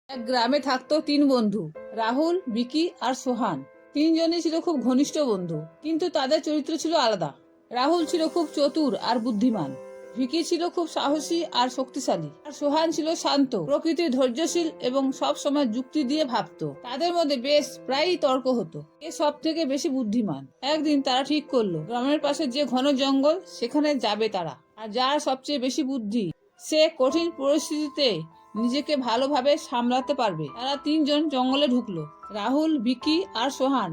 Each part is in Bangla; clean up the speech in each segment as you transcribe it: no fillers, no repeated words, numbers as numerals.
এক গ্রামে থাকতো তিন বন্ধু, রাহুল, বিকি আর সোহান। তিনজনই ছিল খুব ঘনিষ্ঠ বন্ধু, কিন্তু তাদের চরিত্র ছিল আলাদা। রাহুল ছিল খুব চতুর আর বুদ্ধিমান, ভিকি ছিল খুব সাহসী আর শক্তিশালী, আর সোহান ছিল শান্ত প্রকৃতির, ধৈর্যশীল এবং সব সময় যুক্তি দিয়ে ভাবতো। তাদের মধ্যে বেশ প্রায়ই তর্ক হতো, কে সব থেকে বেশি বুদ্ধিমান। একদিন তারা ঠিক করলো গ্রামের পাশে যে ঘন জঙ্গল সেখানে যাবে তারা, আর যার সবচেয়ে বেশি বুদ্ধি সে কঠিন পরিস্থিতিতে নিজেকে ভালোভাবে সামলাতে পারবে। তারা তিনজন জঙ্গলে ঢুকলো। রাহুল, ভিকি আর সোহান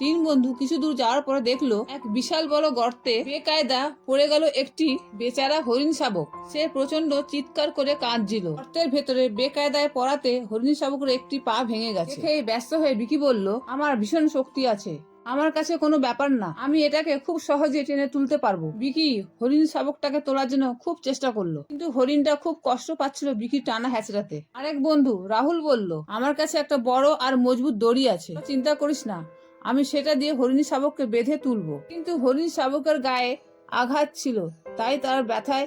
তিন বন্ধু কিছু দূর যাওয়ার পরে দেখলো এক বিশাল বড় গর্তে বেকায়দা পড়ে গেল একটি বেচারা হরিণ শাবক। সে প্রচন্ড চিৎকার করে কাঁদছিল। গর্তের ভেতরে বেকায়দায় পড়াতে হরিণ শাবকের একটি পা ভেঙে গেছে। দেখে ব্যস্ত হয়ে ভিকি বলল, আমার ভীষণ শক্তি আছে, আমার কাছে কোনো ব্যাপার না, আমি এটাকে খুব সহজে টেনে তুলতে পারবো। বিকি হরিণ শাবকটাকে তোলার জন্য খুব চেষ্টা করলো, কিন্তু হরিণটা খুব কষ্ট পাচ্ছিল বিকি টানা হ্যাচড়াতে। আরেক বন্ধু রাহুল বলল, আমার কাছে একটা বড় আর মজবুত দড়ি আছে, চিন্তা করিস না, আমি সেটা দিয়ে হরিণ শাবককে বেঁধে তুলবো। কিন্তু হরিণ শাবকের গায়ে আঘাত ছিল, তাই তার ব্যথায়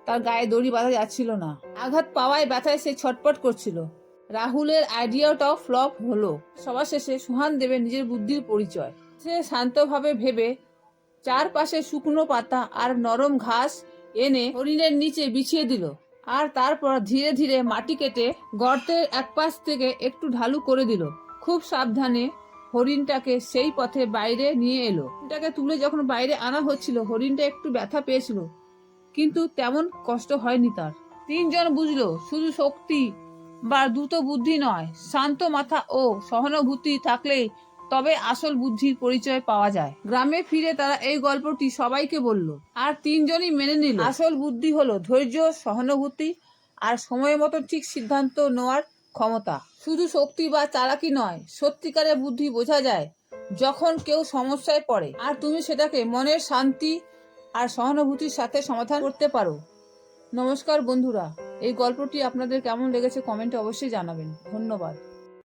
তার গায়ে দড়ি বাঁধা যাচ্ছিল না। আঘাত পাওয়ায় ব্যথায় সে ছটপট করছিল। রাহুলের আইডিয়াটাও ফ্লপ হলো। সবার শেষে সোহান দেবে নিজের বুদ্ধির পরিচয়। সে শান্তভাবে ভেবে চারপাশে শুকনো পাতা আর নরম ঘাস এনে হরিণের নিচে বিছিয়ে দিল, আর তারপর ধীরে ধীরে মাটি কেটে গর্তের এক পাশ থেকে একটু ঢালু করে দিল। খুব সাবধানে হরিণটাকে সেই পথে বাইরে নিয়ে এলো। হরিণটাকে তুলে যখন বাইরে আনা হচ্ছিল, হরিণটা একটু ব্যথা পেয়েছিল, কিন্তু তেমন কষ্ট হয়নি তার। তিনজন বুঝলো শুধু শক্তি বা দ্রুত বুদ্ধি নয়, শান্ত মাথা ও সহানুভূতি থাকলেই তবে আসল বুদ্ধির পরিচয় পাওয়া যায়। গ্রামে ফিরে তারা এই গল্পটি সবাইকে বলল, আর তিনজনই মেনে নিল আসল বুদ্ধি হলো ধৈর্য, সহানুভূতি আর সময় মতো ঠিক সিদ্ধান্ত নেওয়ার ক্ষমতা। শুধু শক্তি বা চালাকি নয়, সত্যিকারের বুদ্ধি বোঝা যায় যখন কেউ সমস্যায় পড়ে আর তুমি সেটাকে মনের শান্তি আর সহানুভূতির সাথে সমাধান করতে পারো। নমস্কার বন্ধুরা, এই গল্পটি আপনাদের কেমন লেগেছে কমেন্টে অবশ্যই জানাবেন। ধন্যবাদ।